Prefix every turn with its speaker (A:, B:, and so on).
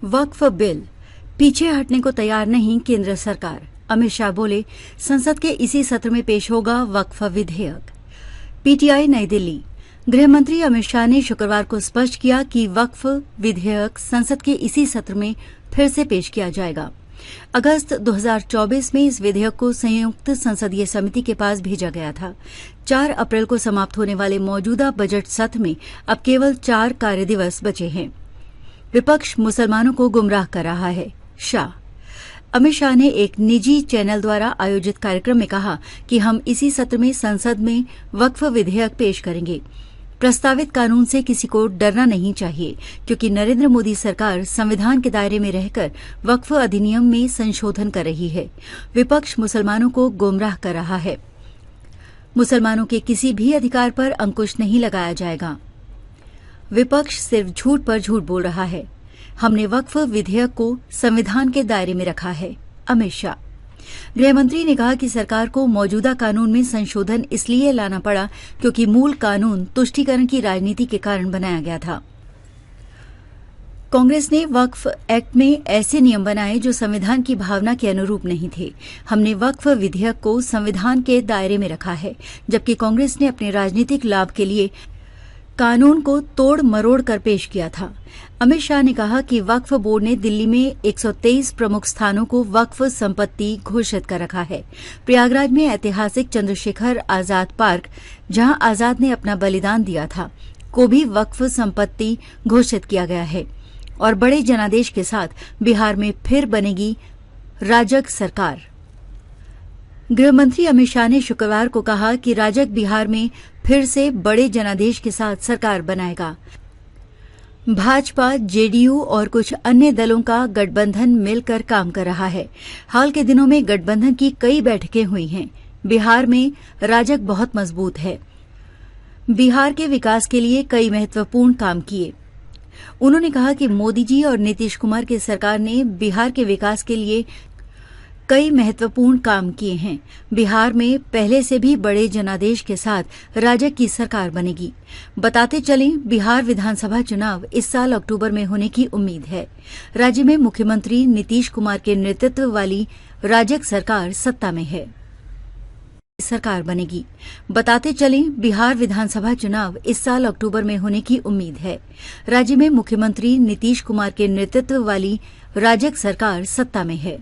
A: वक्फ bill, पीछे हटने को तैयार नहीं केंद्र सरकार। अमित शाह बोले, संसद के इसी सत्र में पेश होगा वक्फ विधेयक। पीटीआई नई दिल्ली। गृह मंत्री अमित शाह ने शुक्रवार को स्पष्ट किया कि वक्फ विधेयक संसद के इसी सत्र में फिर से पेश किया जाएगा। अगस्त 2024 में इस विधेयक को संयुक्त संसदीय समिति के पास भेजा गया था। 4 अप्रैल को समाप्त होने वाले मौजूदा बजट सत्र में अब केवल 4 कार्य दिवस बचे हैं। विपक्ष मुसलमानों को गुमराह कर रहा है, शाह। अमित शाह ने एक निजी चैनल द्वारा आयोजित कार्यक्रम में कहा कि हम इसी सत्र में संसद में वक्फ विधेयक पेश करेंगे। प्रस्तावित कानून से किसी को डरना नहीं चाहिए, क्योंकि नरेंद्र मोदी सरकार संविधान के दायरे में रहकर वक्फ अधिनियम में संशोधन कर रही है। विपक्ष मुसलमानों को गुमराह कर रहा है। मुसलमानों के किसी भी अधिकार पर अंकुश नहीं लगाया जाएगा। विपक्ष सिर्फ झूठ पर झूठ बोल रहा है। हमने वक्फ विधेयक को संविधान के दायरे में रखा है, अमित शाह। गृहमंत्री ने कहा कि सरकार को मौजूदा कानून में संशोधन इसलिए लाना पड़ा क्योंकि मूल कानून तुष्टीकरण की राजनीति के कारण बनाया गया था। कांग्रेस ने वक्फ एक्ट में ऐसे नियम बनाए जो संविधान की भावना के अनुरूप नहीं थे। हमने वक्फ विधेयक को संविधान के दायरे में रखा है, जबकि कांग्रेस ने अपने राजनीतिक लाभ के लिए कानून को तोड़ मरोड़ कर पेश किया था। अमित शाह ने कहा कि वक्फ बोर्ड ने दिल्ली में 123 प्रमुख स्थानों को वक्फ संपत्ति घोषित कर रखा है। प्रयागराज में ऐतिहासिक चंद्रशेखर आजाद पार्क, जहां आजाद ने अपना बलिदान दिया था, को भी वक्फ संपत्ति घोषित किया गया है। और बड़े जनादेश के साथ बिहार में फिर बनेगी राजग सरकार। गृहमंत्री अमित शाह ने शुक्रवार को कहा कि राजग बिहार में फिर से बड़े जनादेश के साथ सरकार बनाएगा। भाजपा, जेडीयू और कुछ अन्य दलों का गठबंधन मिलकर काम कर रहा है। हाल के दिनों में गठबंधन की कई बैठकें हुई हैं। बिहार में राजग बहुत मजबूत है। बिहार के विकास के लिए कई महत्वपूर्ण काम किए। उन्होंने कहा कि मोदी जी और नीतीश कुमार की सरकार ने बिहार के विकास के लिए कई महत्वपूर्ण काम किए हैं। बिहार में पहले से भी बड़े जनादेश के साथ राजग की सरकार बनेगी। बताते चलें, बिहार विधानसभा चुनाव इस साल अक्टूबर में होने की उम्मीद है। राज्य में मुख्यमंत्री नीतीश कुमार के नेतृत्व वाली राजग सरकार सत्ता में है। सरकार बनेगी। बताते चलें, बिहार विधानसभा चुनाव इस साल अक्टूबर में होने की उम्मीद है। राज्य में मुख्यमंत्री नीतीश कुमार के नेतृत्व वाली राजग सरकार सत्ता में है।